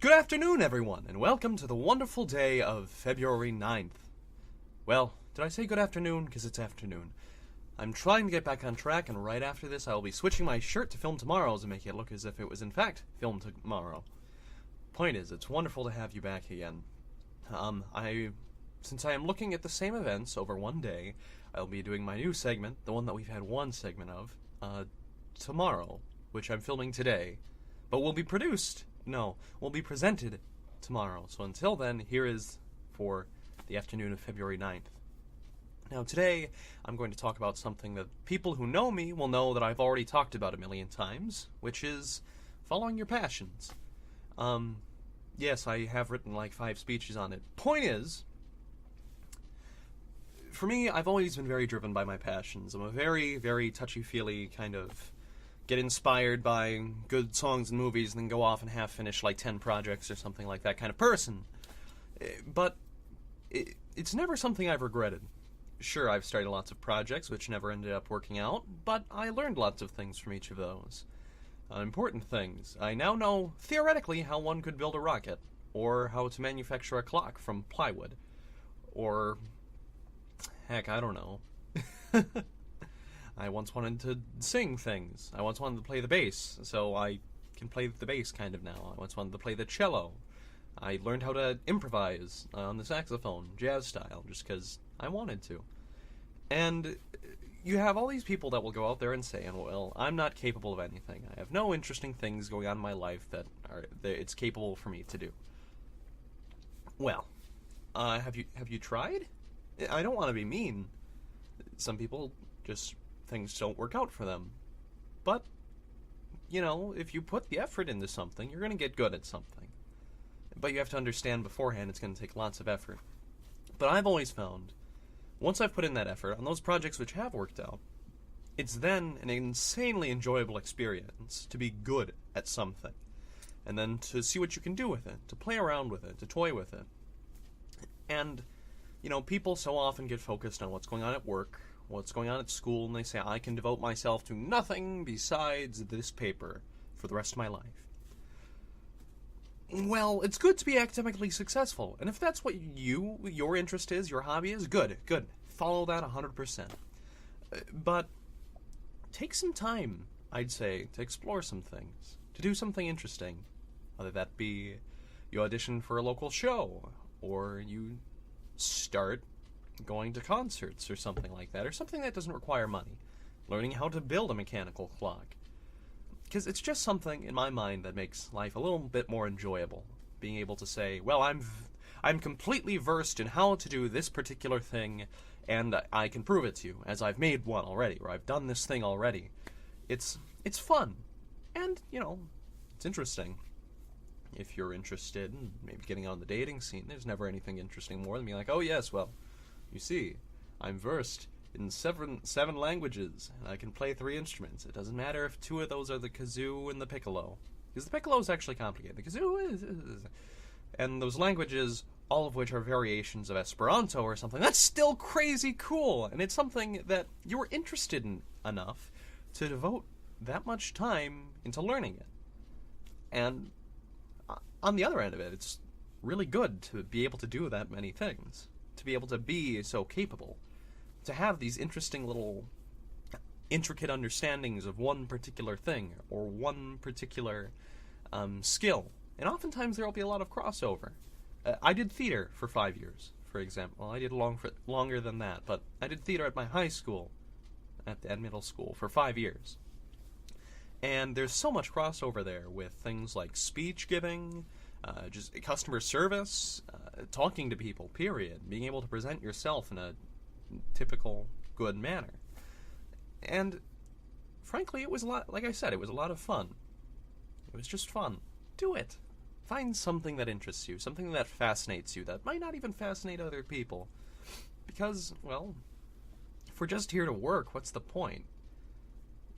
Good afternoon, everyone, and welcome to the wonderful day of February 9th. Well, did I say good afternoon? Because it's afternoon. I'm trying to get back on track, and right after this I will be switching my shirt to film tomorrow to make it look as if it was in fact filmed tomorrow. Point is, it's wonderful to have you back again. Since I am looking at the same events over one day, I'll be doing my new segment, the one that we've had one segment of, tomorrow, which I'm filming today, but will be presented tomorrow. So until then, here is for the afternoon of February 9th. Now today, I'm going to talk about something that people who know me will know that I've already talked about a million times, which is following your passions. Yes, I have written like 5 speeches on it. Point is, for me, I've always been very driven by my passions. I'm a very, very touchy-feely kind of get inspired by good songs and movies and then go off and half-finish like 10 projects or something like that kind of person. But it's never something I've regretted. Sure, I've started lots of projects which never ended up working out, but I learned lots of things from each of those. Important things. I now know, theoretically, how one could build a rocket, or how to manufacture a clock from plywood, or heck, I don't know. I once wanted to sing things. I once wanted to play the bass, so I can play the bass kind of now. I once wanted to play the cello. I learned how to improvise on the saxophone, jazz style, just because I wanted to. And you have all these people that will go out there and say, well, I'm not capable of anything. I have no interesting things going on in my life that it's capable for me to do. Well, have you tried? I don't want to be mean. Some people just things don't work out for them. But, you know, if you put the effort into something, you're going to get good at something. But you have to understand beforehand it's going to take lots of effort. But I've always found, once I've put in that effort on those projects which have worked out, it's then an insanely enjoyable experience to be good at something. And then to see what you can do with it, to play around with it, to toy with it. And, you know, people so often get focused on what's going on at work, what's going on at school, and they say, I can devote myself to nothing besides this paper for the rest of my life. Well, it's good to be academically successful, and if that's what your interest is, your hobby is, good. Follow that 100%. But take some time, I'd say, to explore some things, to do something interesting, whether that be you audition for a local show, or you start going to concerts or something like that, or something that doesn't require money. Learning how to build a mechanical clock. Because it's just something, in my mind, that makes life a little bit more enjoyable. Being able to say, well, I'm completely versed in how to do this particular thing, and I can prove it to you, as I've made one already, or I've done this thing already. It's fun. And, you know, it's interesting. If you're interested in maybe getting on the dating scene, there's never anything interesting more than being like, oh yes, well, you see, I'm versed in seven languages, and I can play 3 instruments. It doesn't matter if 2 of those are the kazoo and the piccolo, because the piccolo is actually complicated. The kazoo is... And those languages, all of which are variations of Esperanto or something, that's still crazy cool, and it's something that you're interested in enough to devote that much time into learning it. And on the other end of it, it's really good to be able to do that many things, to be able to be so capable, to have these interesting little intricate understandings of one particular thing or one particular skill. And oftentimes there will be a lot of crossover. I did theater for 5 years, for example. I did longer than that, but I did theater at my high school, at middle school, for 5 years. And there's so much crossover there with things like speech giving, just customer service, talking to people, period. Being able to present yourself in a typical good manner. And frankly, it was a lot, like I said, it was a lot of fun. It was just fun. Do it. Find something that interests you, something that fascinates you, that might not even fascinate other people. Because, well, if we're just here to work, what's the point?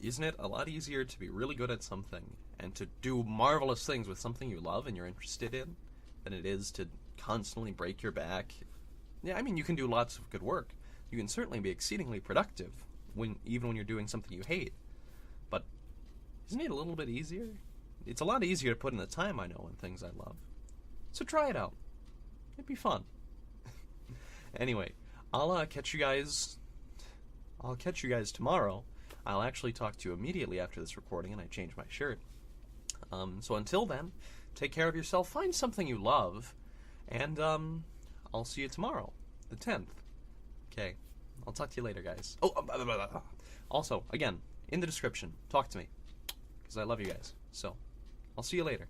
Isn't it a lot easier to be really good at something and to do marvelous things with something you love and you're interested in than it is to constantly break your back? Yeah, I mean, you can do lots of good work. You can certainly be exceedingly productive, even when you're doing something you hate. But isn't it a little bit easier? It's a lot easier to put in the time, I know, in things I love. So try it out. It'd be fun. Anyway, I'll catch you guys tomorrow. I'll actually talk to you immediately after this recording, and I change my shirt. So until then, take care of yourself, find something you love, and I'll see you tomorrow, the 10th. Okay, I'll talk to you later, guys. Oh, also, again, in the description, talk to me, because I love you guys. So, I'll see you later.